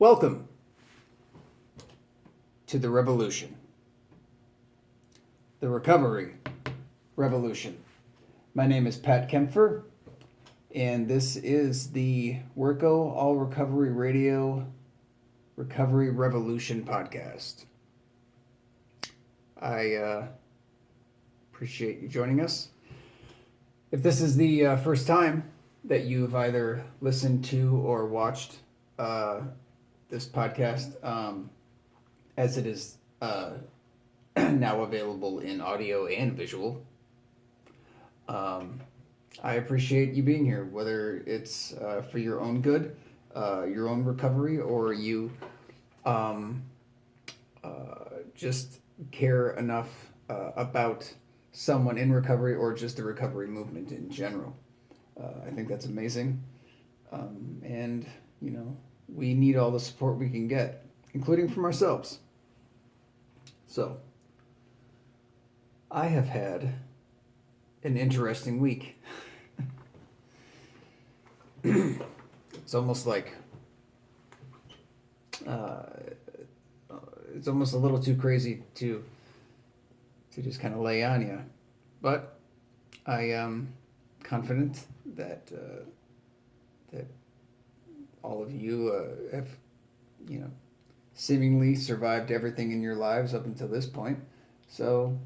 Welcome to the revolution, the recovery revolution. My name is Pat Kempfer, and this is the Wirco All Recovery Radio Recovery Revolution podcast. I appreciate you joining us. If this is the first time that you've either listened to or watched this podcast, as it is now available in audio and visual, I appreciate you being here, whether it's for your own good, your own recovery, or you just care enough about someone in recovery or just the recovery movement in general. I think that's amazing. And, you know, we need all the support we can get, including from ourselves. So, I have had an interesting week. It's almost like it's almost a little too crazy to just kind of lay on you, but I am confident that that all of you have, you know, seemingly survived everything in your lives up until this point. So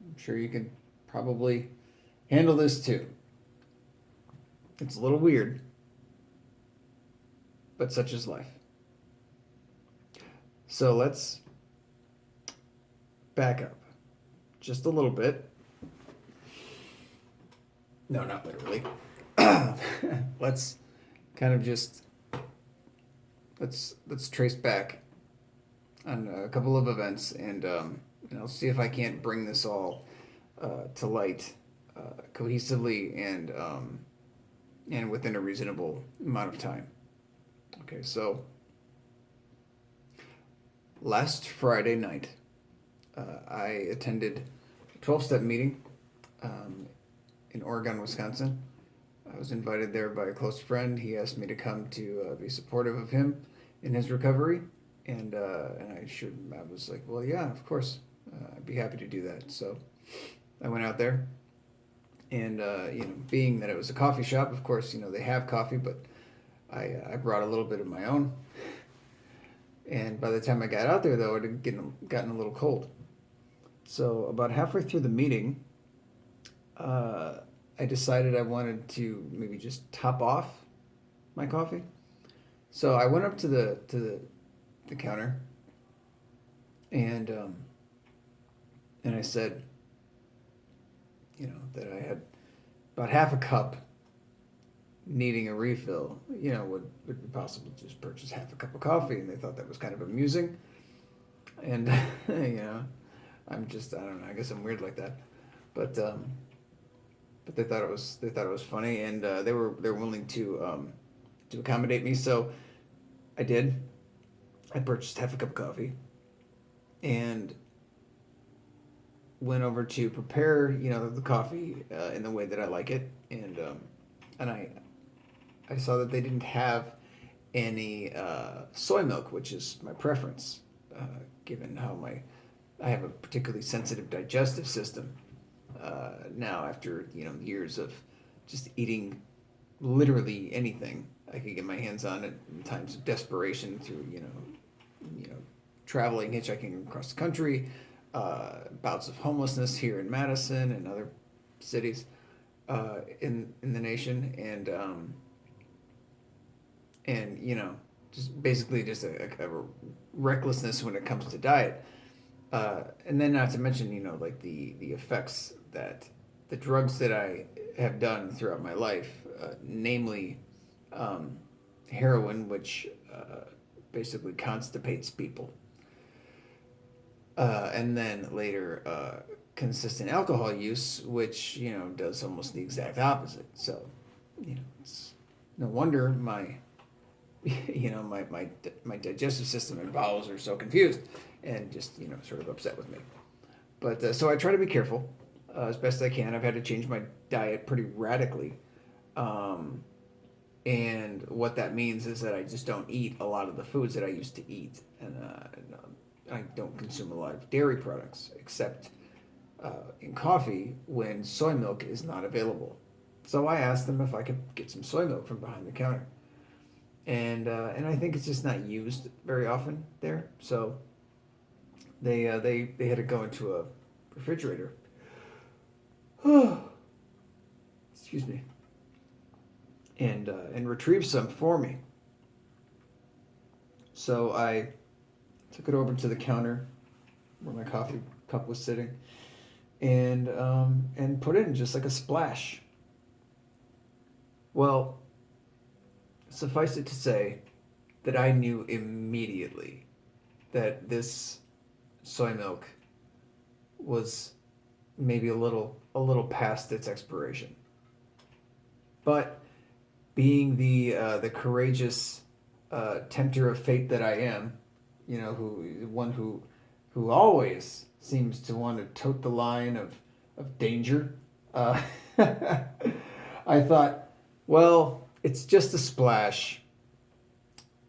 I'm sure you can probably handle this too. It's a little weird, but such is life. So let's back up just a little bit. No, not literally. Let's kind of just let's trace back on a couple of events, and see if I can't bring this all to light cohesively and within a reasonable amount of time. Okay, so last Friday night, I attended a 12-step meeting in Oregon, Wisconsin. I was invited there by a close friend. He asked me to come to be supportive of him in his recovery, and I was like, well, yeah, of course, I'd be happy to do that. So I went out there, and being that it was a coffee shop, of course, they have coffee, but I brought a little bit of my own. And by the time I got out there, though, it had gotten a little cold. So about halfway through the meeting, I decided I wanted to maybe just top off my coffee. So I went up to the counter, and I said, that I had about half a cup, needing a refill. Would it be possible to just purchase half a cup of coffee? And they thought that was kind of amusing. And I don't know, I guess I'm weird like that. But they thought it was funny, and they were willing to accommodate me. So I did. I purchased half a cup of coffee and went over to prepare the coffee in the way that I like it, and I saw that they didn't have any soy milk, which is my preference, given how I have a particularly sensitive digestive system. Now, after years of just eating literally anything I could get my hands on it in times of desperation, through traveling, hitchhiking across the country, bouts of homelessness here in Madison and other cities in the nation, and just basically just a recklessness when it comes to diet. And then not to mention, like the effects that the drugs that I have done throughout my life, namely heroin, which basically constipates people. And then later consistent alcohol use, which, does almost the exact opposite. So, it's no wonder my my digestive system and bowels are so confused and just sort of upset with me. But so I try to be careful as best I can. I've had to change my diet pretty radically And what that means is that I just don't eat a lot of the foods that I used to eat, and I don't consume a lot of dairy products except in coffee when soy milk is not available. So I asked them if I could get some soy milk from behind the counter, and I think it's just not used very often there. So they had to go into a refrigerator. Excuse me. And retrieve some for me. So I took it over to the counter where my coffee cup was sitting, and put it in just like a splash. Well, suffice it to say that I knew immediately that this soy milk was maybe a little past its expiration. But being the courageous tempter of fate that I am, who always seems to want to tote the line of danger, uh, I thought, well, it's just a splash.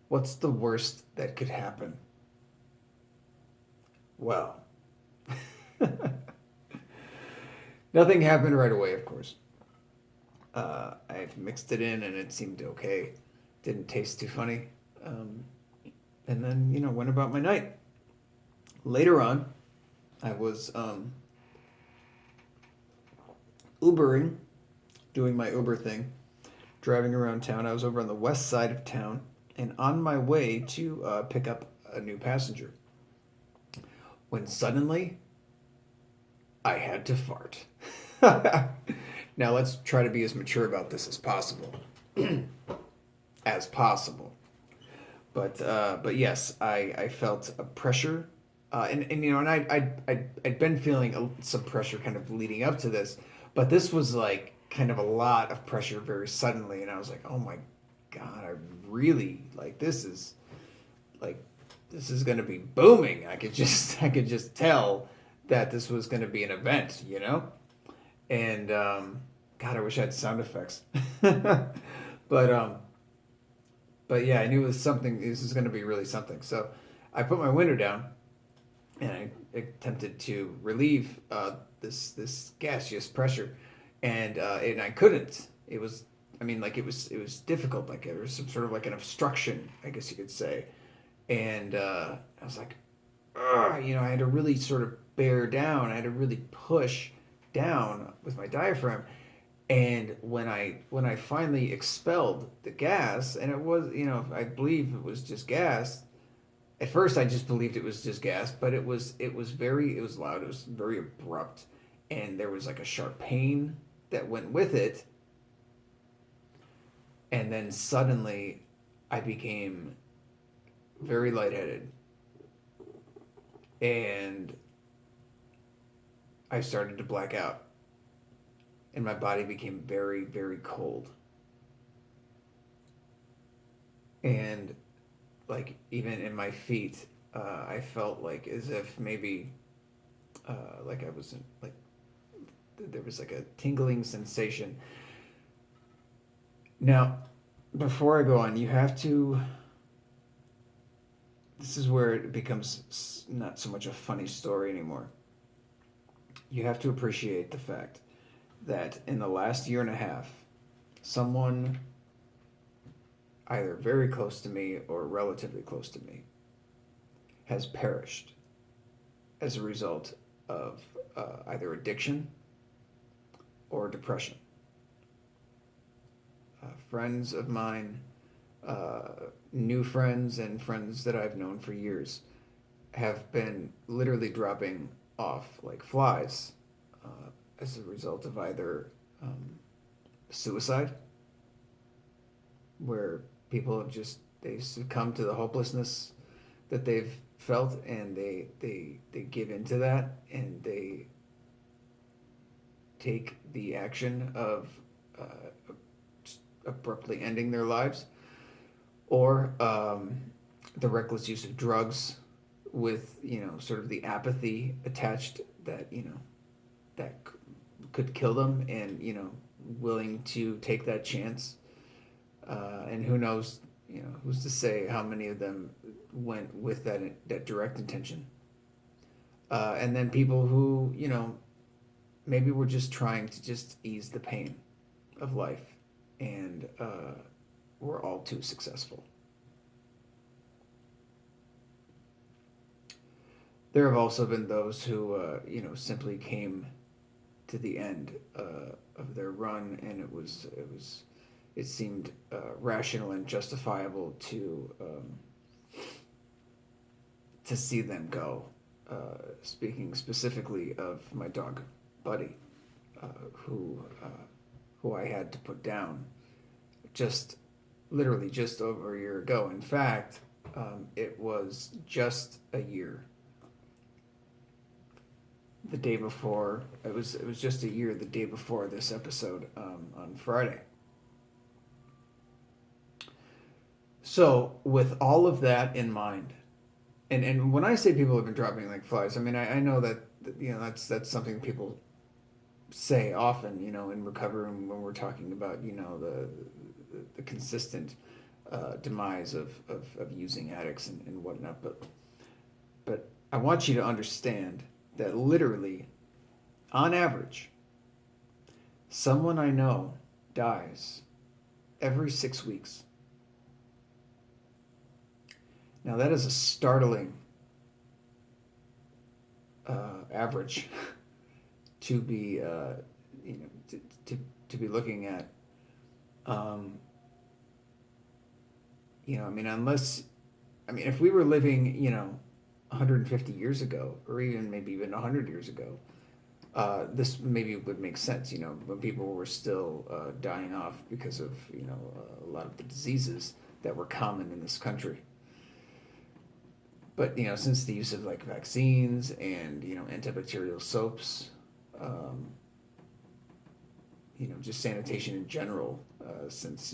What's the worst that could happen? Well, nothing happened right away, of course. I mixed it in and it seemed okay. Didn't taste too funny. Um, and then, went about my night. Later on, I was Ubering, doing my Uber thing, driving around town. I was over on the west side of town and on my way to pick up a new passenger when suddenly I had to fart. Now let's try to be as mature about this as possible. As possible. But yes, I felt a pressure, and I'd been feeling some pressure kind of leading up to this, but this was like kind of a lot of pressure very suddenly, and I was like, oh my god, I really like like this is gonna be booming. I could just tell that this was gonna be an event, and God, I wish I had sound effects, but but yeah, I knew it was something. This was going to be really something. So I put my window down and I attempted to relieve this gaseous pressure, and I couldn't. It was, I mean, like it was difficult. Like there was some sort of like an obstruction, I guess you could say. And I was like, ugh, I had to really sort of bear down. I had to really push down with my diaphragm. And when I finally expelled the gas, and it was, I believe it was just gas. At first, I just believed it was just gas, but it was loud. It was very abrupt, and there was like a sharp pain that went with it. And then suddenly, I became very lightheaded, and I started to black out, and my body became very, very cold. And like even in my feet, I felt like as if maybe like I was like there was like a tingling sensation. Now, before I go on, you have to. This is where it becomes not so much a funny story anymore. You have to appreciate the fact that in the last year and a half, someone either very close to me or relatively close to me has perished as a result of either addiction or depression. Friends of mine, uh, new friends, and friends that I've known for years have been literally dropping off like flies as a result of either suicide, where people have just they succumb to the hopelessness that they've felt, and they give into that, and they take the action of abruptly ending their lives, or the reckless use of drugs with sort of the apathy attached that could kill them, and willing to take that chance And who knows, who's to say how many of them went with that direct intention. And then people who, maybe were just trying to just ease the pain of life, and were all too successful. There have also been those who, simply came to the end of their run, and it seemed rational and justifiable to see them go. Speaking specifically of my dog, Buddy, uh, who I had to put down just literally just over a year ago. In fact, it was just a year. The day before, it was just a year. The day before this episode, on Friday. So with all of that in mind, and when I say people have been dropping like flies, I mean I know that that's something people say often, in recovery when we're talking about the consistent demise of using addicts and whatnot. But I want you to understand that literally, on average, someone I know dies every 6 weeks. Now that is a startling average to be to be looking at. Um, I mean, if we were living, 150 years ago, or maybe even 100 years ago, this maybe would make sense. When people were still dying off because of a lot of the diseases that were common in this country. But since the use of like vaccines and antibacterial soaps, just sanitation in general, since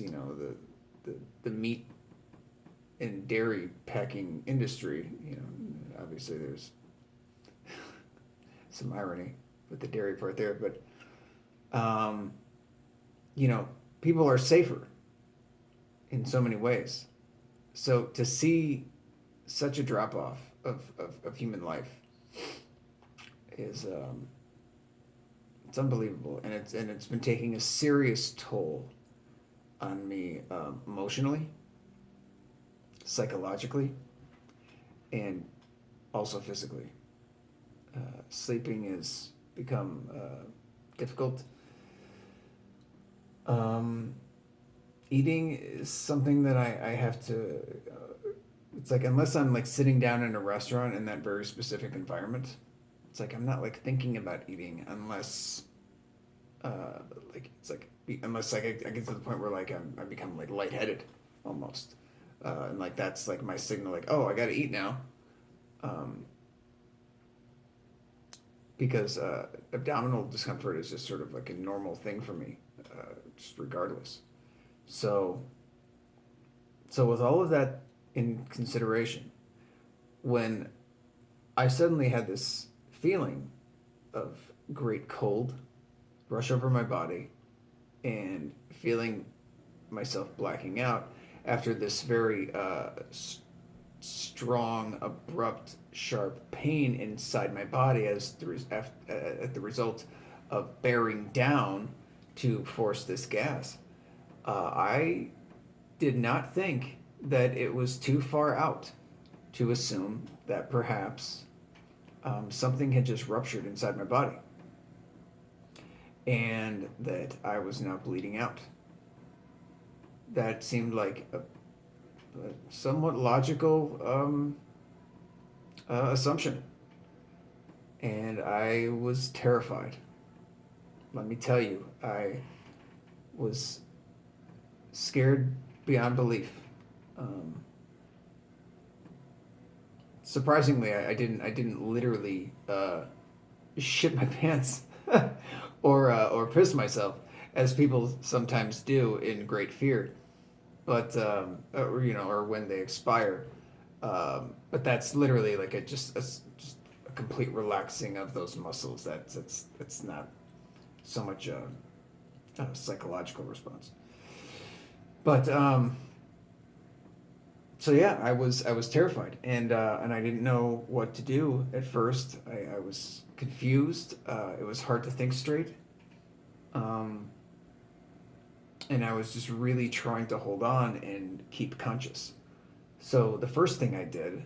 the meat and dairy packing industry, obviously there's some irony with the dairy part there, but people are safer in so many ways. So to see such a drop off of human life is it's unbelievable, and it's been taking a serious toll on me, emotionally, psychologically, and also physically. Sleeping has become difficult. Eating is something that I have to. It's like, unless I'm like sitting down in a restaurant in that very specific environment, it's like I'm not like thinking about eating unless, unless like I get to the point where like I become like lightheaded almost, and like that's like my signal, like, oh, I gotta eat now, um, because abdominal discomfort is just sort of like a normal thing for me, just regardless. So with all of that in consideration, when I suddenly had this feeling of great cold rush over my body, and feeling myself blacking out after this very strong, abrupt, sharp pain inside my body at the result of bearing down to force this gas. I did not think that it was too far out to assume that perhaps something had just ruptured inside my body, and that I was now bleeding out. That seemed like a somewhat logical assumption, and I was terrified. Let me tell you, I was scared beyond belief. Um, Surprisingly, I didn't literally shit my pants or piss myself, as people sometimes do in great fear, but or when they expire. But that's literally like just a complete relaxing of those muscles. That's not so much a psychological response. But so yeah, I was terrified, and I didn't know what to do at first. I was confused. It was hard to think straight, um, and I was just really trying to hold on and keep conscious. So the first thing I did,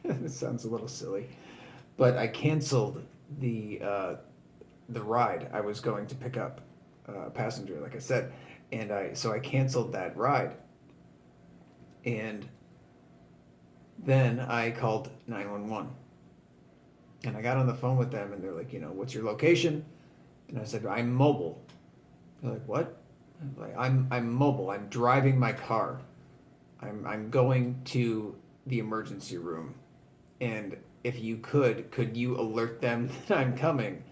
it sounds a little silly, but I canceled the ride I was going to pick up a passenger, like I said, and I canceled that ride, and then I called 911, and I got on the phone with them, and they're like, what's your location? And I said, I'm mobile. They're like, what? I'm like, I'm mobile. I'm driving my car. I'm going to the emergency room, and if you could you alert them that I'm coming?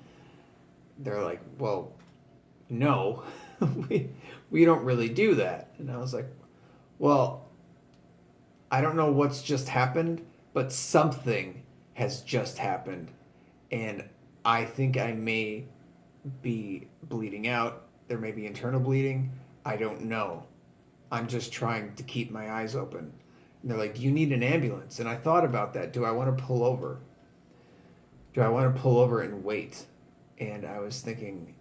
They're like, well, no, we we don't really do that. And I was like, well, I don't know what's just happened, but something has just happened, and I think I may be bleeding out. There may be internal bleeding. I don't know. I'm just trying to keep my eyes open. And they're like, do you need an ambulance? And I thought about that. Do I want to pull over? Do I want to pull over and wait? And I was thinking,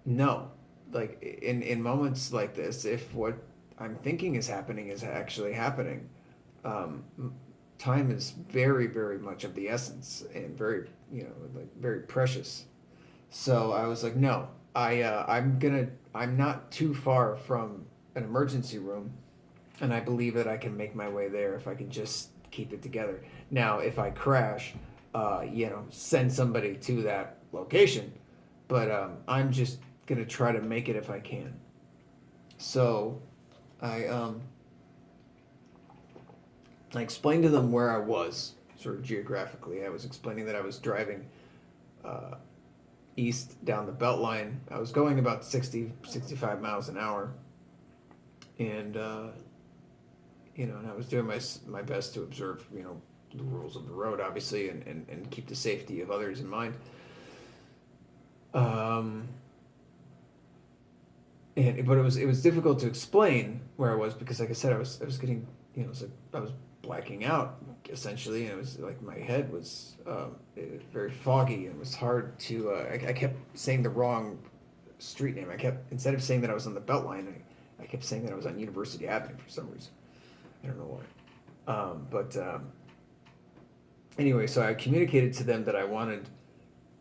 no. Like in moments like this, if what I'm thinking is happening is actually happening, um, time is very, very much of the essence and very, like very precious. So I was like, no, I'm not too far from an emergency room, and I believe that I can make my way there if I can just keep it together. Now, if I crash, send somebody to that location, but I'm just gonna try to make it if I can. So I I explained to them where I was, sort of geographically. I was explaining that I was driving uh, east down the Beltline. I was going about 60, 65 miles an hour, and and I was doing my best to observe, the rules of the road, obviously, and keep the safety of others in mind. Um, but it was difficult to explain where I was because, like I said, I was getting, it was like I was blacking out essentially, and it was like my head was very foggy, and it was hard to. I kept saying the wrong street name. I kept, instead of saying that I was on the Beltline, I kept saying that I was on University Avenue for some reason. I don't know why. But anyway, so I communicated to them that I wanted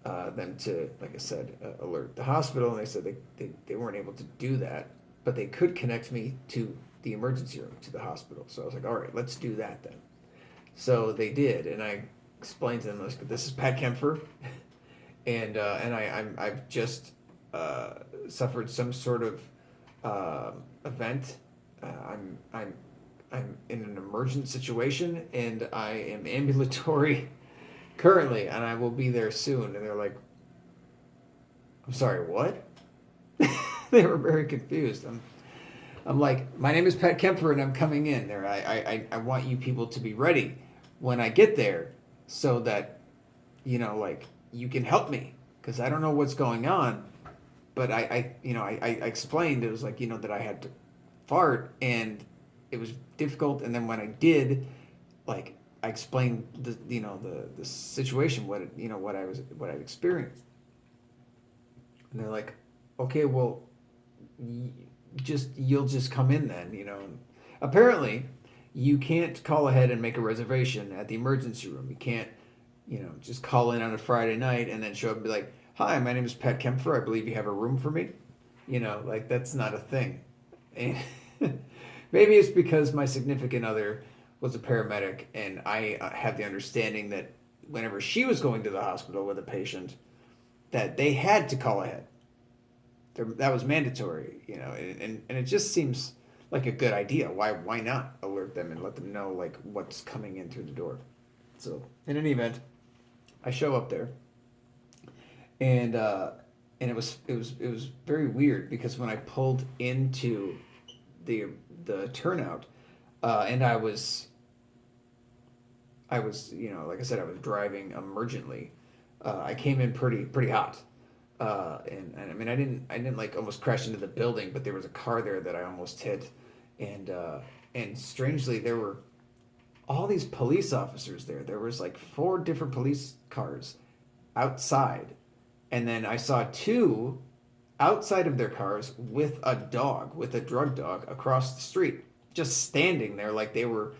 them to, like I said, alert the hospital, and they said they weren't able to do that, but they could connect me to the emergency room, to the hospital. So I was like, all right, let's do that then. So they did, and I explained to them, this is Pat Kempfer, and I've just suffered some sort of event. I'm in an emergent situation, and I am ambulatory currently, and I will be there soon. And they're like, I'm sorry, what? They were very confused. I'm like, my name is Pat Kemper, and I'm coming in there. I want you people to be ready when I get there, so that, like, you can help me, because I don't know what's going on. But I explained, it was like, that I had to fart, and it was difficult. And then when I did, like, I explained the situation, what I've experienced, and they're like, okay, well, you'll just come in then, Apparently, you can't call ahead and make a reservation at the emergency room. You can't, just call in on a Friday night and then show up and be like, hi, my name is Pat Kempfer. I believe you have a room for me. Like, that's not a thing. And maybe it's because my significant other was a paramedic, and I have the understanding that whenever she was going to the hospital with a patient, that they had to call ahead. That was mandatory, and it just seems like a good idea. Why not alert them and let them know, like, what's coming in through the door? So in any event, I show up there, and it was very weird, because when I pulled into the turnout, and I was, like I said, I was driving emergently. I came in pretty hot. And I mean, I didn't like almost crash into the building, but there was a car there that I almost hit, and and strangely there were all these police officers there. There was like four different police cars outside, and then I saw two outside of their cars with a dog, with a drug dog across the street, just standing there like they were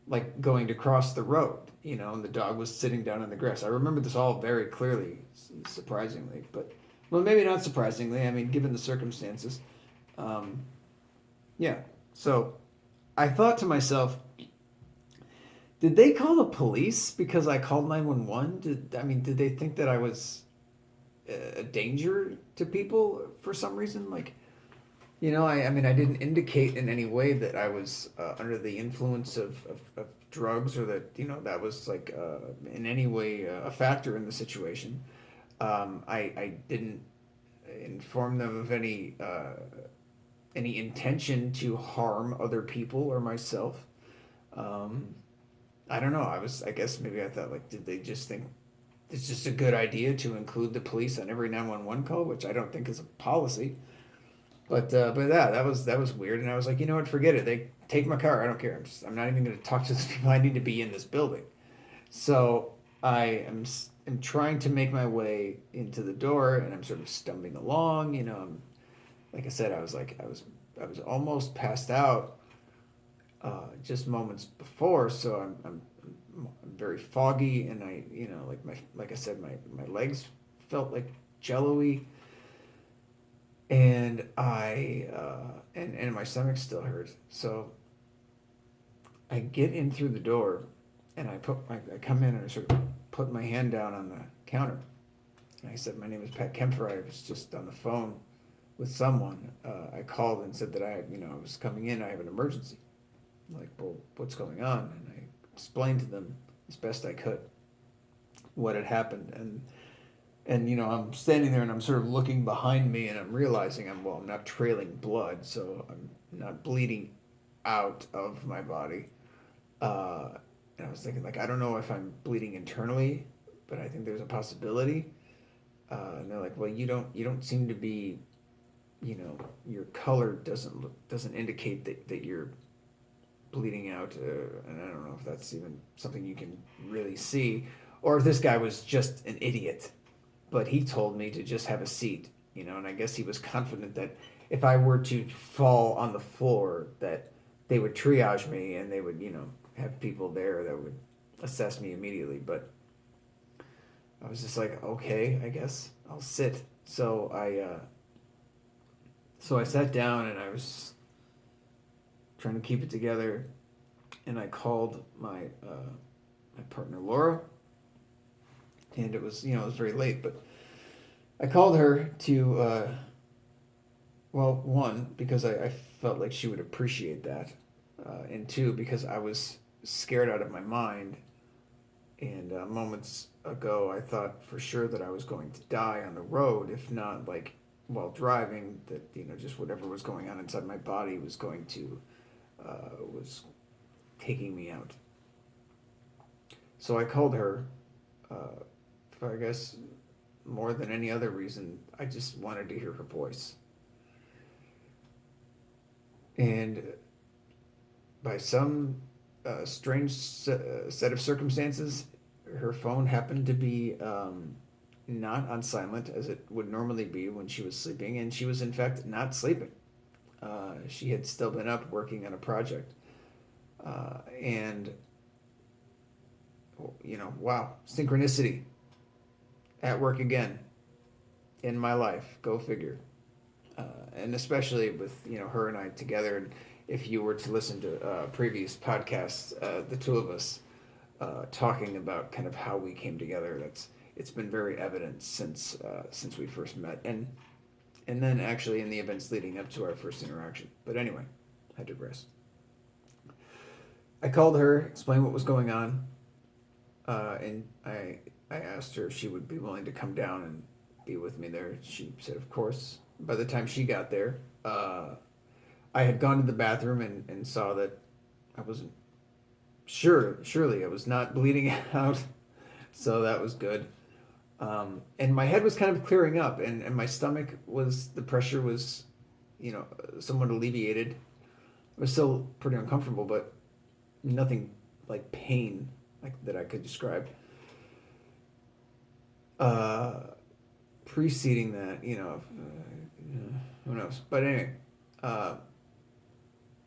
like going to cross the road, and the dog was sitting down on the grass. I remember this all very clearly, surprisingly, but well, maybe not surprisingly. I mean, given the circumstances, um, yeah. So I thought to myself, did they call the police because I called 911? Did they think that I was a danger to people for some reason? Like, I mean, I didn't indicate in any way that I was under the influence of drugs, or that, that was like in any way a factor in the situation. I didn't inform them of any intention to harm other people or myself. Um, I don't know. I guess maybe I thought, like, did they just think it's just a good idea to include the police on every 911 call, which I don't think is a policy. But yeah, that was weird, and I was like, you know what, forget it. They take my car. I don't care. I'm not even going to talk to the people. I need to be in this building. So am trying to make my way into the door, and I'm sort of stumbling along. Like I said, I was almost passed out just moments before, so I'm very foggy, and like I said, my legs felt like jello-y, and and my stomach still hurt. So I get in through the door, and I come in, and I sort of put my hand down on the counter, and I said, "My name is Pat Kempfer. I was just on the phone with someone. I called and said that I was coming in. I have an emergency." Like, well, what's going on? And I explained to them as best I could what had happened, and I'm standing there, and I'm sort of looking behind me, and I'm realizing I'm not trailing blood, so I'm not bleeding out of my body. Uh, and I was thinking, like, I don't know if I'm bleeding internally, but I think there's a possibility. And they're like, well, you don't seem to be, your color doesn't indicate that you're bleeding out, and I don't know if that's even something you can really see, or if this guy was just an idiot. But he told me to just have a seat, and I guess he was confident that if I were to fall on the floor, that they would triage me, and they would, have people there that would assess me immediately. But I was just like, okay, I guess I'll sit. So I sat down, and I was trying to keep it together, and I called my partner Laura, and it was very late, but I called her to well, one, because I felt like she would appreciate that, and two, because I was scared out of my mind, and moments ago I thought for sure that I was going to die on the road, if not like while driving, that just whatever was going on inside my body was going to was taking me out. So I called her, for, I guess, more than any other reason. I just wanted to hear her voice. And by some strange set of circumstances, her phone happened to be not on silent as it would normally be when she was sleeping, and she was in fact not sleeping. She had still been up working on a project. And, wow, synchronicity at work again in my life. Go figure. And especially with, her and I together. And if you were to listen to previous podcasts, the two of us talking about kind of how we came together, it's been very evident since we first met. And then actually in the events leading up to our first interaction. But anyway, I digress. I called her, explained what was going on, and I asked her if she would be willing to come down and be with me there. She said, of course. By the time she got there, I had gone to the bathroom and saw that I wasn't surely I was not bleeding out, so that was good. And my head was kind of clearing up, and my stomach was, the pressure was, somewhat alleviated. It was still pretty uncomfortable, but nothing like pain like that I could describe. Uh, Preceding that, who knows? But anyway, uh,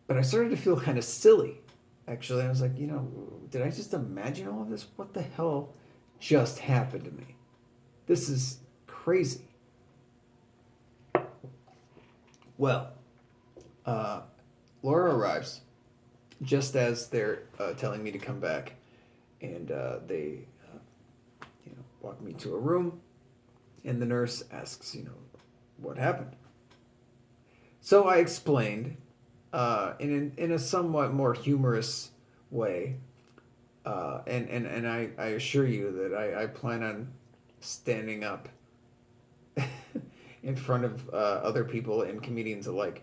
but I started to feel kind of silly. Actually, I was like, did I just imagine all of this? What the hell just happened to me? This is crazy. Well, uh, Laura arrives just as they're telling me to come back, and they, walk me to a room, and the nurse asks, what happened. So I explained, in a somewhat more humorous way, and I assure you that I plan on standing up in front of other people and comedians alike,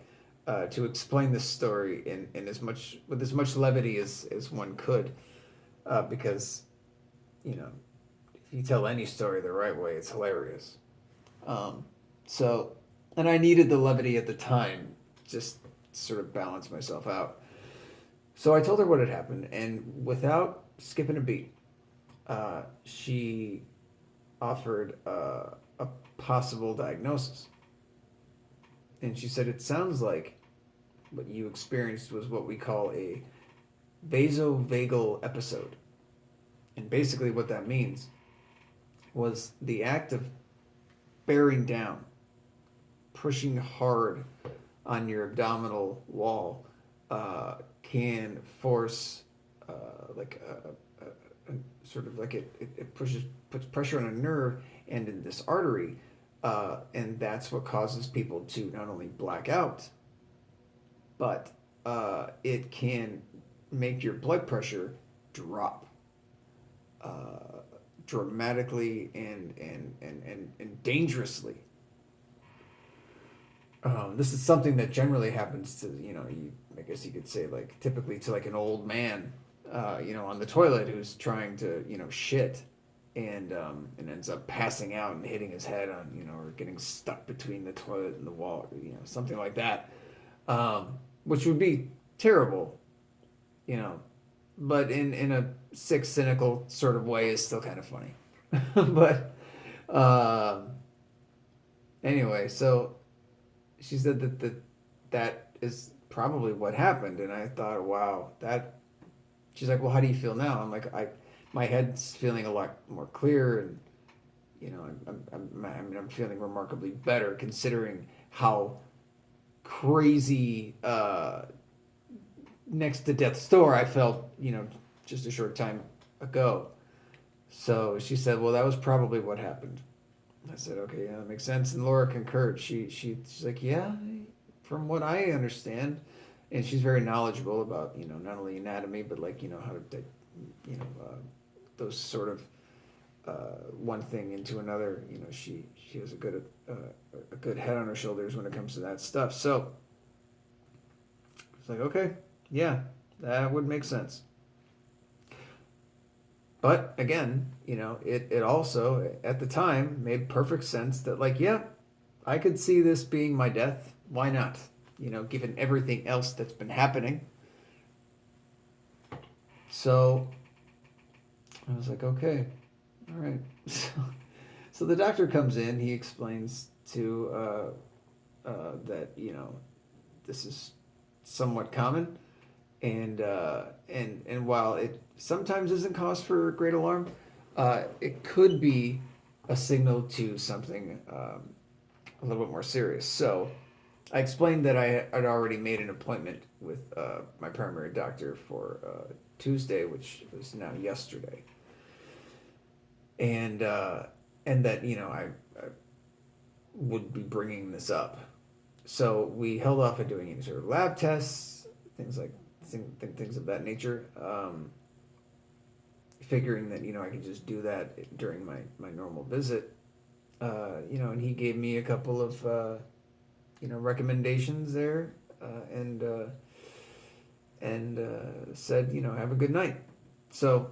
to explain this story in as much with as much levity as one could, because you know if you tell any story the right way, it's hilarious. Um, so, and I needed the levity at the time, just to sort of balance myself out. So I told her what had happened, and without skipping a beat, she offered a possible diagnosis. And she said, it sounds like what you experienced was what we call a vasovagal episode. And basically, what that means was the act of bearing down, pushing hard on your abdominal wall, can force, like sort of like it puts pressure on a nerve and in this artery, and that's what causes people to not only black out, but it can make your blood pressure drop uh, dramatically and dangerously. This is something that generally happens to, I guess you could say, like, typically to like an old man, on the toilet who's trying to, shit, and ends up passing out and hitting his head on, or getting stuck between the toilet and the wall, something like that, which would be terrible, you know, but in a sick, cynical sort of way is still kind of funny. But um, anyway, so she said that is probably what happened, and I thought, wow, that. She's like, well, how do you feel now? I'm like, my head's feeling a lot more clear, and I'm feeling remarkably better considering how crazy next to death's door I felt, just a short time ago. So she said, well, that was probably what happened. I said, okay, yeah, that makes sense. And Laura concurred. She's like, yeah, from what I understand, and she's very knowledgeable about, not only anatomy, but like, how to, those sort of one thing into another. She has a good head on her shoulders when it comes to that stuff. So it's like, okay, yeah, that would make sense. But again, it also at the time made perfect sense that, like, yeah, I could see this being my death. Why not? Given everything else that's been happening. So I was like, okay, all right. So the doctor comes in. He explains to that this is somewhat common, and while it sometimes isn't cause for great alarm, it could be a signal to something a little bit more serious. So I explained that I had already made an appointment with my primary doctor for Tuesday, which was now yesterday, and that I would be bringing this up. So we held off on doing any sort of lab tests, things of that nature, figuring that I could just do that during my normal visit. And he gave me a couple of recommendations there, and said, have a good night. So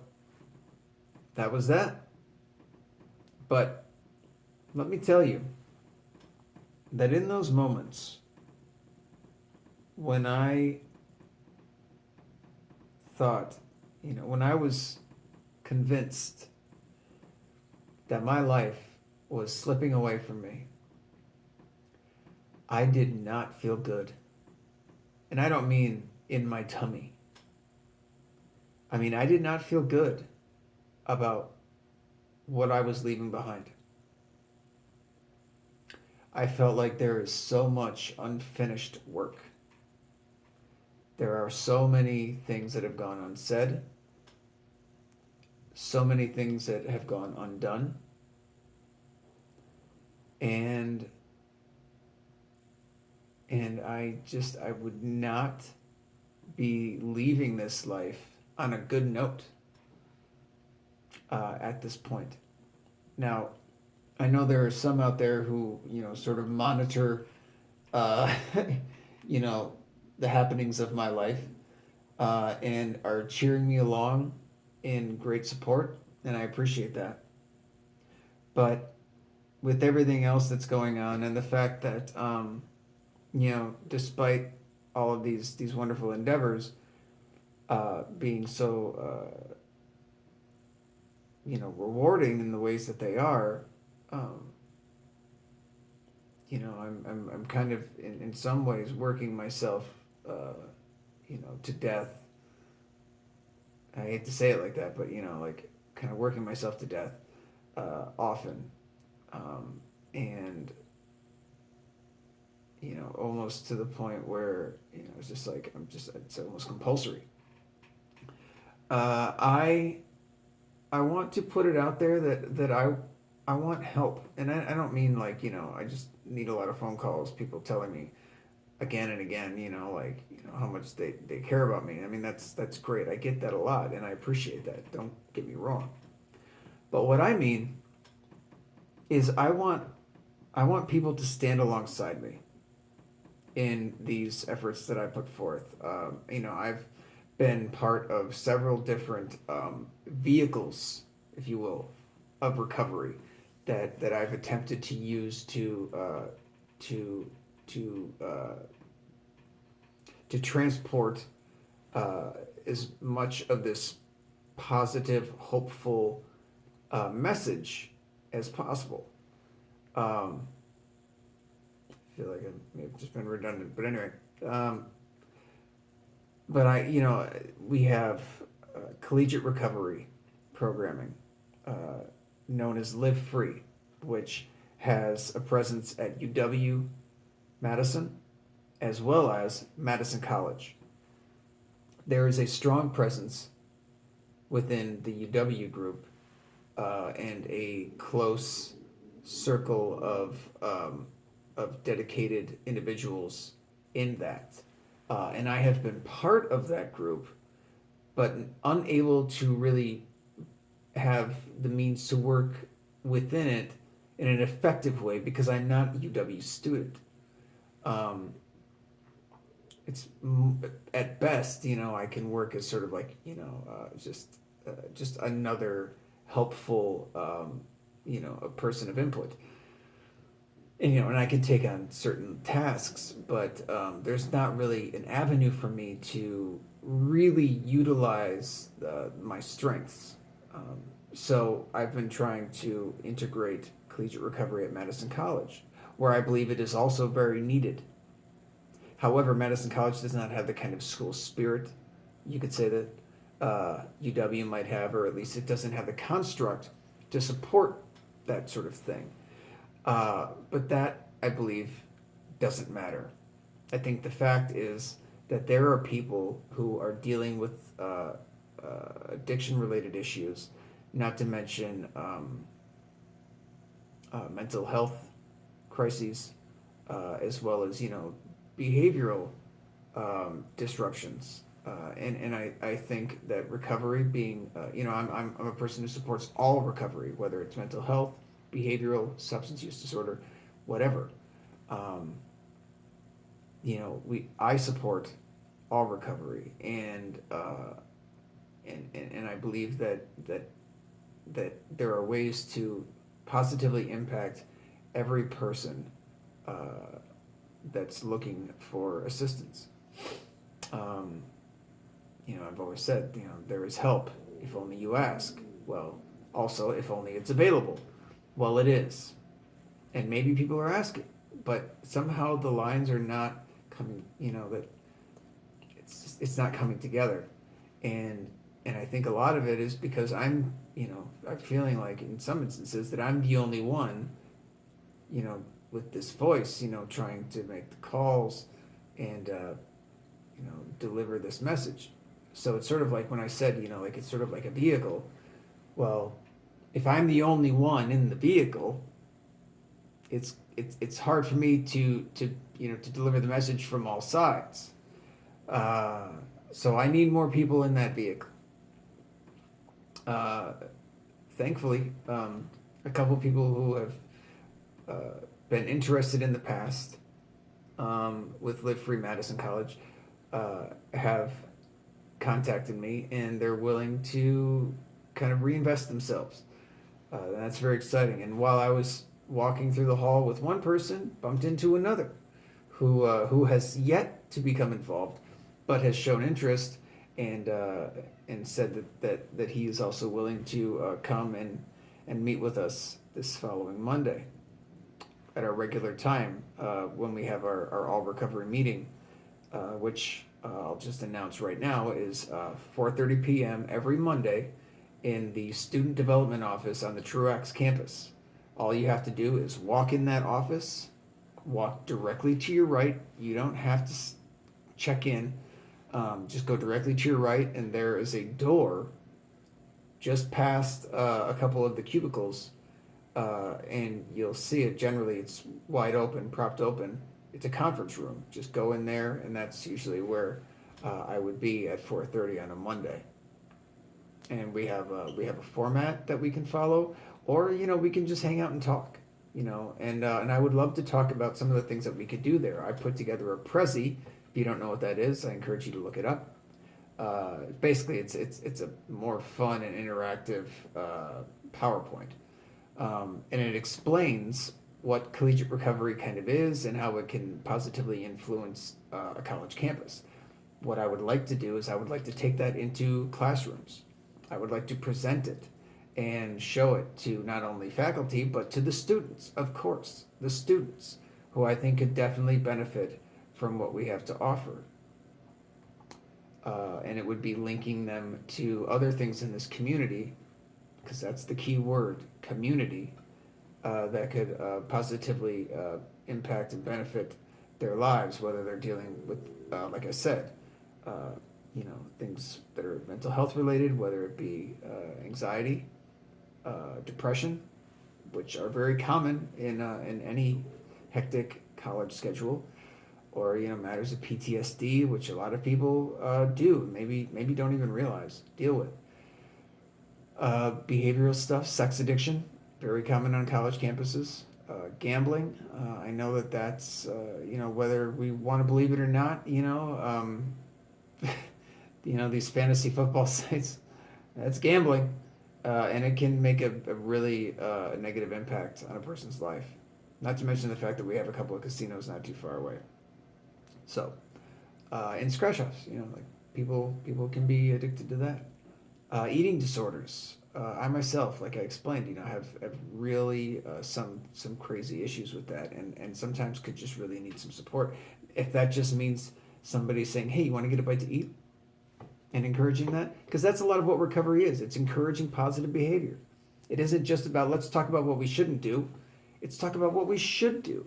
that was that. But let me tell you that in those moments when I thought, when I was convinced that my life was slipping away from me, I did not feel good. And I don't mean in my tummy. I mean, I did not feel good about what I was leaving behind. I felt like there is so much unfinished work. There are so many things that have gone unsaid, so many things that have gone undone, and I would not be leaving this life on a good note at this point. Now, I know there are some out there who, sort of monitor, uh, you know, the happenings of my life, and are cheering me along in great support, and I appreciate that. But with everything else that's going on, and the fact that, despite all of these wonderful endeavors, being so, rewarding in the ways that they are, um, I'm kind of in some ways working myself, to death. I hate to say it like that, but like kind of working myself to death, often, and almost to the point where it's just like it's almost compulsory. I want to put it out there that I want help, and I don't mean like I just need a lot of phone calls, people telling me again and again, like how much they care about me. I mean that's great. I get that a lot, and I appreciate that. Don't get me wrong. But what I mean is I want people to stand alongside me in these efforts that I put forth. I've been part of several different vehicles, if you will, of recovery that I've attempted to use to to uh, to transport as much of this positive, hopeful message as possible. Um, I feel like I may have just been redundant, but anyway. Um, but we have collegiate recovery programming, uh, known as Live Free, which has a presence at UW Madison as well as Madison College. There is a strong presence within the UW group, and a close circle of dedicated individuals in that. And I have been part of that group, but unable to really have the means to work within it in an effective way because I'm not a UW student. Um, it's at best, I can work as sort of like, just another helpful, a person of input. And I can take on certain tasks, but there's not really an avenue for me to really utilize my strengths. Um, so I've been trying to integrate collegiate recovery at Madison College, where I believe it is also very needed. However, Madison College does not have the kind of school spirit you could say that UW might have, or at least it doesn't have the construct to support that sort of thing. But that, I believe, doesn't matter. I think the fact is that there are people who are dealing with addiction related issues, not to mention mental health crises, as well as, behavioral disruptions. And I think that recovery being, I'm a person who supports all recovery, whether it's mental health, behavioral, substance use disorder, whatever. Um, I support all recovery, and I believe that there are ways to positively impact every person that's looking for assistance. Um, I've always said, there is help if only you ask. Well, also, if only it's available. Well, it is. And maybe people are asking, but somehow the lines are not coming, that it's not coming together. And and I think a lot of it is because I'm feeling like in some instances that I'm the only one, with this voice, trying to make the calls and deliver this message. So it's sort of like when I said, like it's sort of like a vehicle. Well, if I'm the only one in the vehicle, it's hard for me to deliver the message from all sides. Uh, so I need more people in that vehicle. Uh, Thankfully, a couple people who have been interested in the past with Live Free Madison College have contacted me, and they're willing to kind of reinvest themselves. That's very exciting. And while I was walking through the hall with one person, bumped into another who has yet to become involved, but has shown interest and said that he is also willing to come and meet with us this following Monday at our regular time when we have our all recovery meeting, which I'll just announce right now is 4:30 p.m. every Monday in the Student Development Office on the Truax campus. All you have to do is walk in that office, walk directly to your right. You don't have to check in. Just go directly to your right, and there is a door just past a couple of the cubicles, and you'll see it. Generally, it's wide open, propped open. It's a conference room. Just go in there, and that's usually where I would be at 4:30 on a Monday. And we have a format that we can follow, or we can just hang out and talk. And I would love to talk about some of the things that we could do there. I put together a Prezi. If you don't know what that is, I encourage you to look it up. Basically, it's a more fun and interactive PowerPoint, and it explains what collegiate recovery kind of is and how it can positively influence a college campus. What I would like to do is I would like to take that into classrooms. I would like to present it and show it to not only faculty but to the students, of course, the students who I think could definitely benefit from what we have to offer. And it would be linking them to other things in this community, because that's the key word, community, that could positively impact and benefit their lives, whether they're dealing with, like I said, things that are mental health related, whether it be anxiety, depression, which are very common in any hectic college schedule, or matters of PTSD, which a lot of people do, maybe don't even realize, deal with. Behavioral stuff, sex addiction, very common on college campuses. Gambling, I know that's whether we want to believe it or not. These fantasy football sites, that's gambling, and it can make a really negative impact on a person's life. Not to mention the fact that we have a couple of casinos not too far away. So, and scratch offs, like people can be addicted to that. Eating disorders. I myself, like I explained, have really some crazy issues with that, and sometimes could just really need some support. If that just means somebody saying, "Hey, you want to get a bite to eat?" and encouraging that, because that's a lot of what recovery is. It's encouraging positive behavior. It isn't just about let's talk about what we shouldn't do. It's talk about what we should do.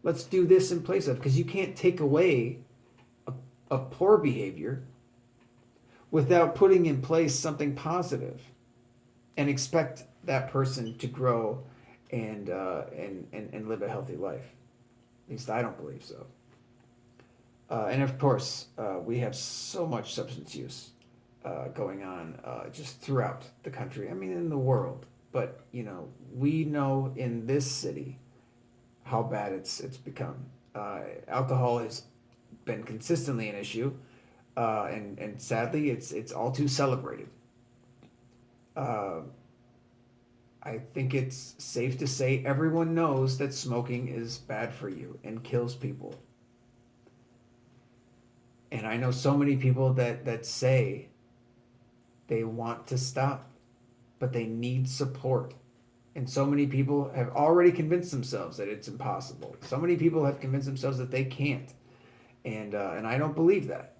Let's do this in place of, because you can't take away a poor behavior without putting in place something positive and expect that person to grow and live a healthy life. At least I don't believe so. And of course, we have so much substance use going on just throughout the country. I mean, in the world. But we know in this city how bad it's become. Alcohol has been consistently an issue, and sadly, it's all too celebrated. I think it's safe to say everyone knows that smoking is bad for you and kills people. And I know so many people that say they want to stop, but they need support. And so many people have already convinced themselves that it's impossible. So many people have convinced themselves that they can't. And I don't believe that.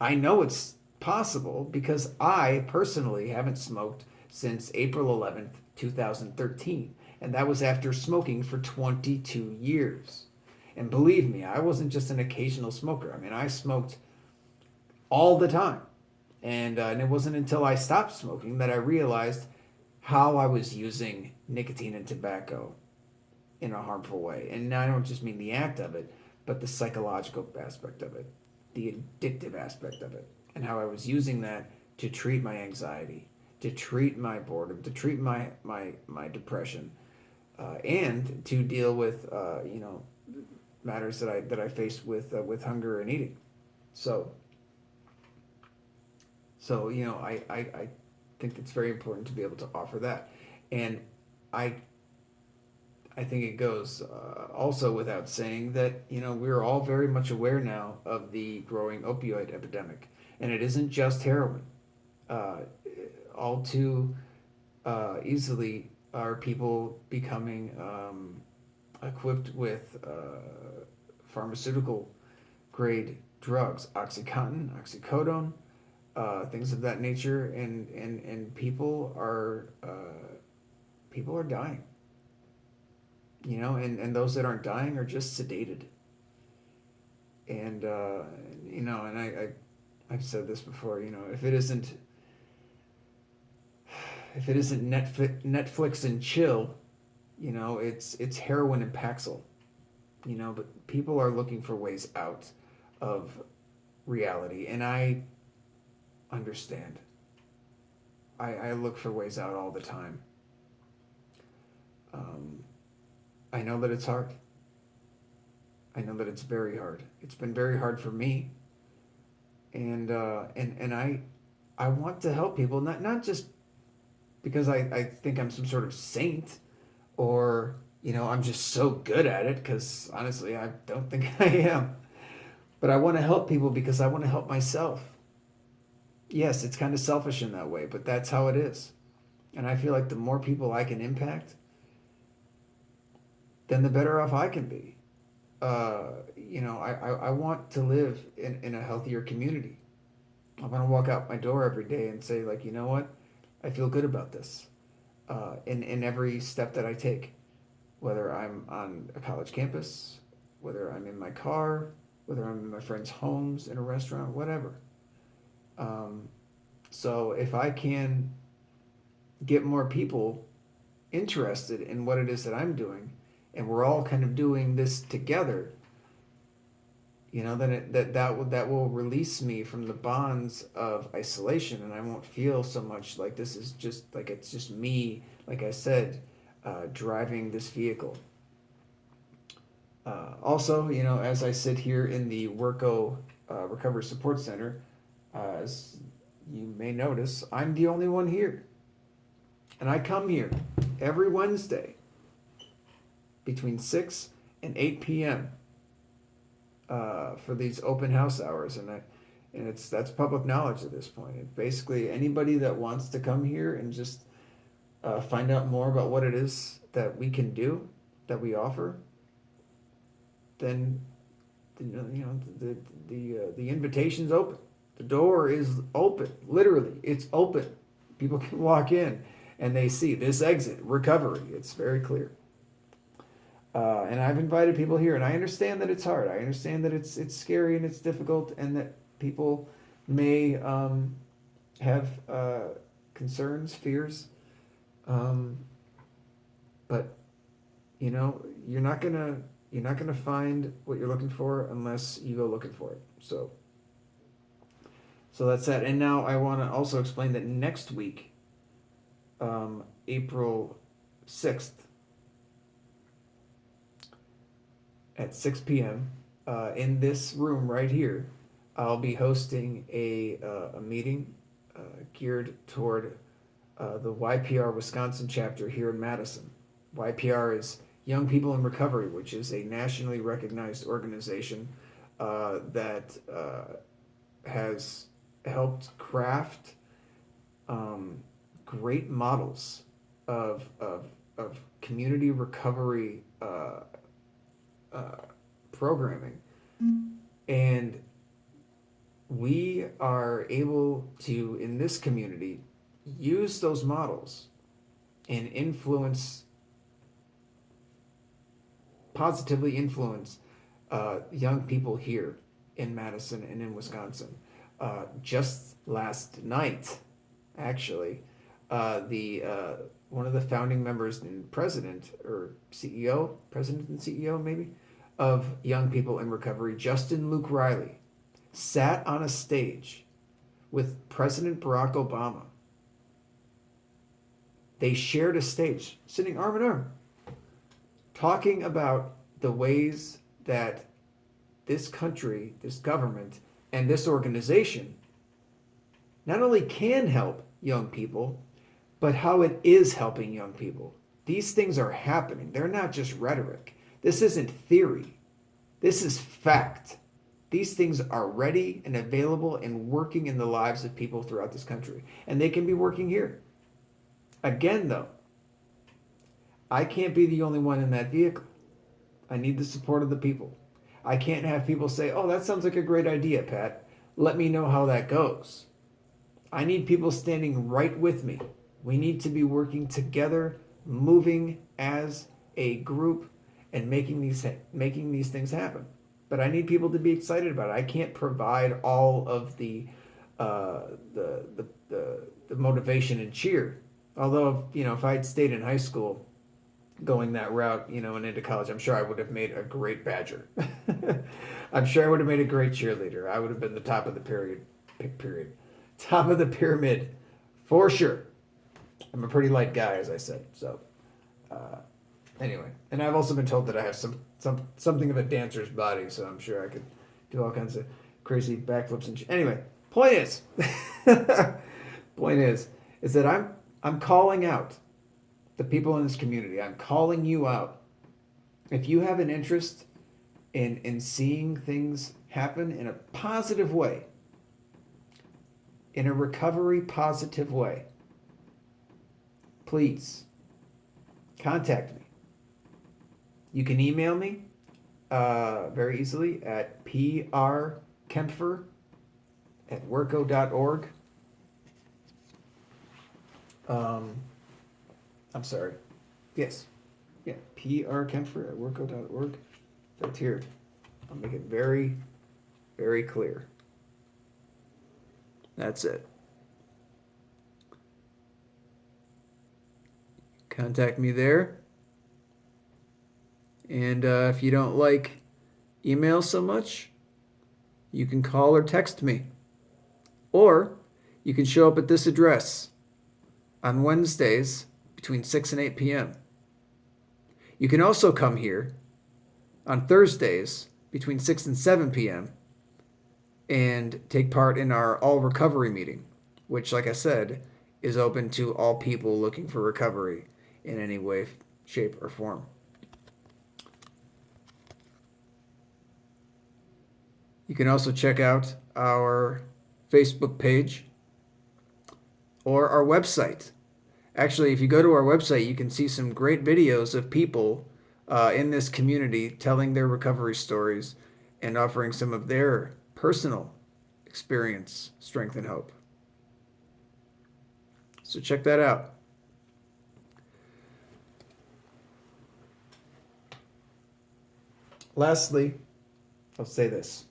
I know it's possible because I personally haven't smoked since April 11th, 2013. And that was after smoking for 22 years. And believe me, I wasn't just an occasional smoker. I mean, I smoked all the time. And it wasn't until I stopped smoking that I realized how I was using nicotine and tobacco in a harmful way. And I don't just mean the act of it, but the psychological aspect of it, the addictive aspect of it, and how I was using that to treat my anxiety, to treat my boredom, to treat my depression, and to deal with matters that I faced with hunger and eating. So I think it's very important to be able to offer that, and I I think it goes also without saying that we're all very much aware now of the growing opioid epidemic, and it isn't just heroin. Uh, all too easily are people becoming equipped with pharmaceutical grade drugs, OxyContin, oxycodone, things of that nature, and people are dying. And those that aren't dying are just sedated. And I've said this before. If it isn't Netflix and chill, it's heroin and Paxil. But people are looking for ways out of reality, and I understand. I look for ways out all the time. Um, I know that it's hard. I know that it's very hard. It's been very hard for me, and I want to help people, not just because I think I'm some sort of saint, or I'm just so good at it, because honestly I don't think I am. But I want to help people because I want to help myself. Yes, it's kind of selfish in that way, but that's how it is. And I feel like the more people I can impact, then the better off I can be. I want to live in a healthier community. I want to walk out my door every day and say, like, you know what? I feel good about this, in every step that I take, whether I'm on a college campus, whether I'm in my car, whether I'm in my friends' homes, in a restaurant, whatever. Um, so if I can get more people interested in what it is that I'm doing, and we're all kind of doing this together, then that will release me from the bonds of isolation, and I won't feel so much like this is just like it's just me, like I said, driving this vehicle. Also, as I sit here in the Wirco Recovery Support Center, as you may notice, I'm the only one here, and I come here every Wednesday between 6 and 8 p.m. For these open house hours, and that's public knowledge at this point. And basically, anybody that wants to come here and just find out more about what it is that we can do, that we offer, then the invitation's open. The door is open. Literally, it's open. People can walk in and they see this exit recovery. It's very clear. And I've invited people here, and I understand that it's hard. I understand that it's scary and it's difficult, and that people may have concerns, fears. But you're not gonna find what you're looking for unless you go looking for it. So that's that. And now I want to also explain that next week, April 6th, at 6 p.m. In this room right here, I'll be hosting a meeting geared toward the YPR Wisconsin chapter here in Madison. YPR is Young People in Recovery, which is a nationally recognized organization that has helped craft great models of community recovery programming. And we are able to, in this community, use those models and positively influence young people here in Madison and in Wisconsin. Just last night, actually, the one of the founding members and president and CEO maybe, of Young People in Recovery, Justin Luke Riley, sat on a stage with President Barack Obama. They shared a stage, sitting arm in arm, talking about the ways that this country, this government, and this organization not only can help young people, but how it is helping young people. These things are happening. They're not just rhetoric. This isn't theory. This is fact. These things are ready and available and working in the lives of people throughout this country. And they can be working here. Again, though, I can't be the only one in that vehicle. I need the support of the people. I can't have people say, oh, that sounds like a great idea, Pat. Let me know how that goes. I need people standing right with me. We need to be working together, moving as a group, and making these things happen. But I need people to be excited about it. I can't provide all of the motivation and cheer. Although, if I had stayed in high school going that route, and into college, I'm sure I would have made a great Badger. I'm sure I would have made a great cheerleader. I would have been the top of the top of the pyramid, for sure. I'm a pretty light guy, as I said. So, anyway, and I've also been told that I have something of a dancer's body, so I'm sure I could do all kinds of crazy backflips and anyway. Point is, that I'm calling out the people in this community. I'm calling you out. If you have an interest in seeing things happen in a positive way, in a recovery positive way, please contact me. You can email me very easily at prkempfer@wirco.org. I'm sorry. Yes. Yeah, prkempfer@wirco.org. That's here. I'll make it very, very clear. That's it. Contact me there. And if you don't like email so much, you can call or text me. Or you can show up at this address on Wednesdays between 6 and 8 p.m. You can also come here on Thursdays between 6 and 7 p.m. and take part in our all recovery meeting, which, like I said, is open to all people looking for recovery in any way, shape, or form. You can also check out our Facebook page or our website. Actually, if you go to our website, you can see some great videos of people in this community telling their recovery stories and offering some of their personal experience, strength, and hope. So check that out. Lastly, I'll say this.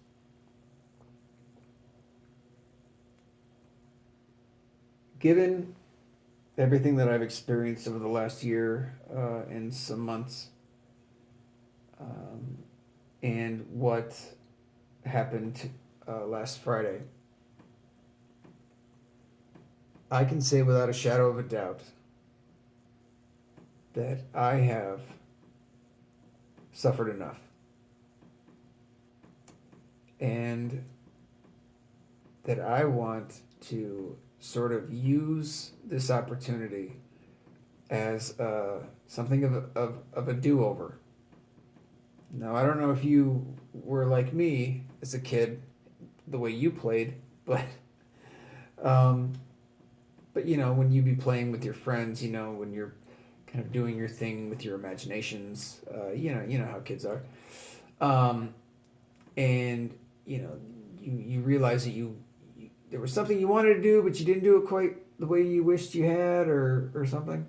Given everything that I've experienced over the last year and some months, and what happened last Friday, I can say without a shadow of a doubt that I have suffered enough. And that I want to sort of use this opportunity as something of a do-over. Now, I don't know if you were like me as a kid, the way you played, but um, when you be playing with your friends, when you're kind of doing your thing with your imaginations, you know how kids are, um, and you realize that there was something you wanted to do, but you didn't do it quite the way you wished you had, or something.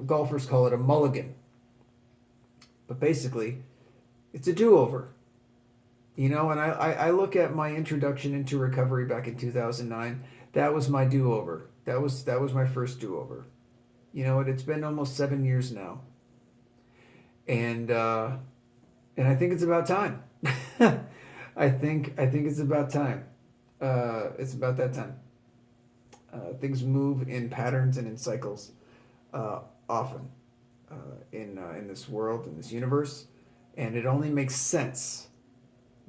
Golfers call it a mulligan, but basically, it's a do-over. And I look at my introduction into recovery back in 2009. That was my do-over. That was my first do-over. It's been almost 7 years now, and and I think it's about time. I think it's about time. It's about that time. Things move in patterns and in cycles, often, in this world, in this universe, and it only makes sense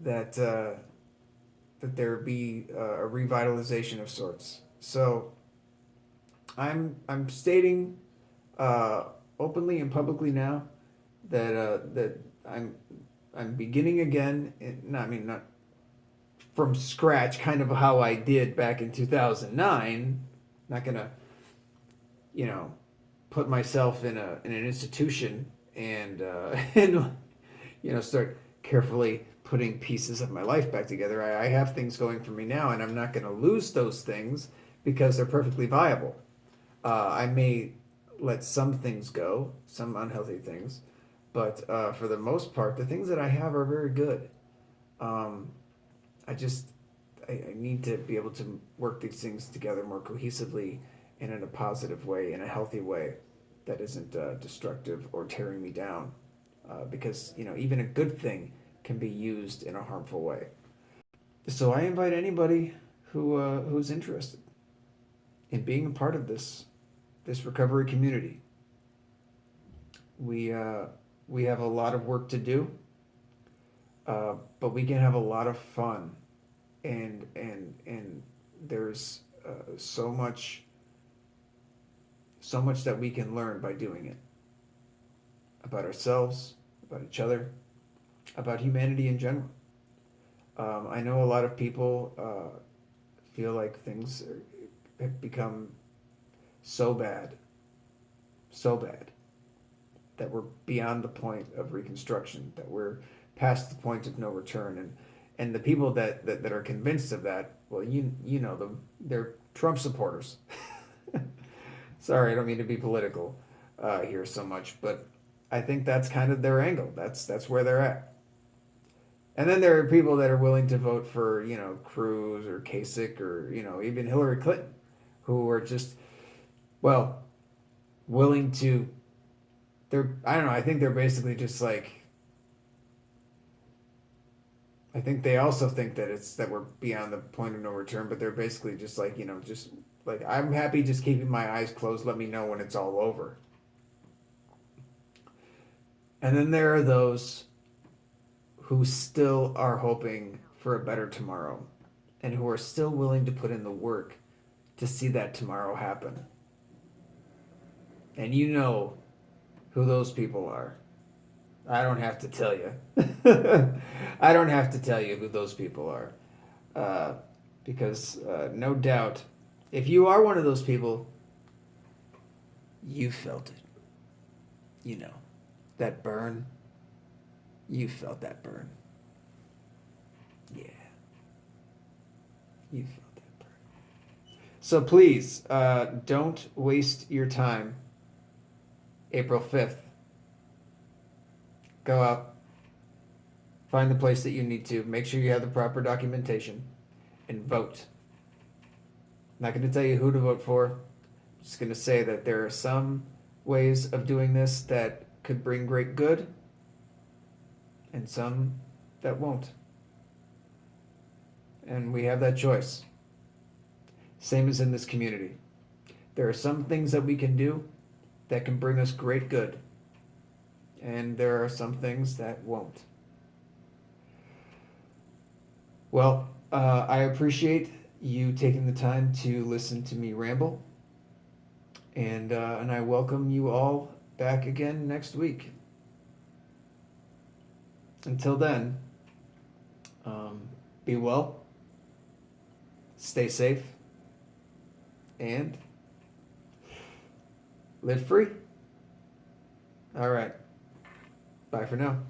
that that there be a revitalization of sorts. So I'm stating openly and publicly now that I'm beginning again. I mean, not from scratch, kind of how I did back in 2009. Not gonna, you know, put myself in an institution and and start carefully putting pieces of my life back together. I have things going for me now, and I'm not going to lose those things because they're perfectly viable. I may let some things go, some unhealthy things, but for the most part, the things that I have are very good. Um, I just I need to be able to work these things together more cohesively and in a positive way, in a healthy way that isn't destructive or tearing me down. Because even a good thing can be used in a harmful way. So I invite anybody who's interested in being a part of this recovery community. We we have a lot of work to do, but we can have a lot of fun, and there's so much that we can learn by doing it about ourselves, about each other, about humanity in general. I know a lot of people feel like have become so bad that we're beyond the point of reconstruction, that we're past the point of no return, and the people that are convinced of that, well, you know them, they're Trump supporters. Sorry, I don't mean to be political here so much, but I think that's kind of their angle. That's where they're at. And then there are people that are willing to vote for, Cruz or Kasich or, even Hillary Clinton, who are just, well, willing to, I don't know, I think they're basically just like, I think they also think that we're beyond the point of no return, but they're basically just like, just like, I'm happy just keeping my eyes closed, let me know when it's all over. And then there are those who still are hoping for a better tomorrow and who are still willing to put in the work to see that tomorrow happen. And you know who those people are. I don't have to tell you. I don't have to tell you who those people are. Because no doubt, if you are one of those people, you felt it. That burn. You felt that burn. Yeah, you felt that burn. So please, don't waste your time. April 5th. Go out. Find the place that you need to. Make sure you have the proper documentation. And vote. I'm not going to tell you who to vote for. I'm just going to say that there are some ways of doing this that could bring great good, and some that won't. And we have that choice. Same as in this community. There are some things that we can do that can bring us great good, and there are some things that won't. Well, I appreciate you taking the time to listen to me ramble. And I welcome you all back again next week. Until then, be well, stay safe, and live free. All right. Bye for now.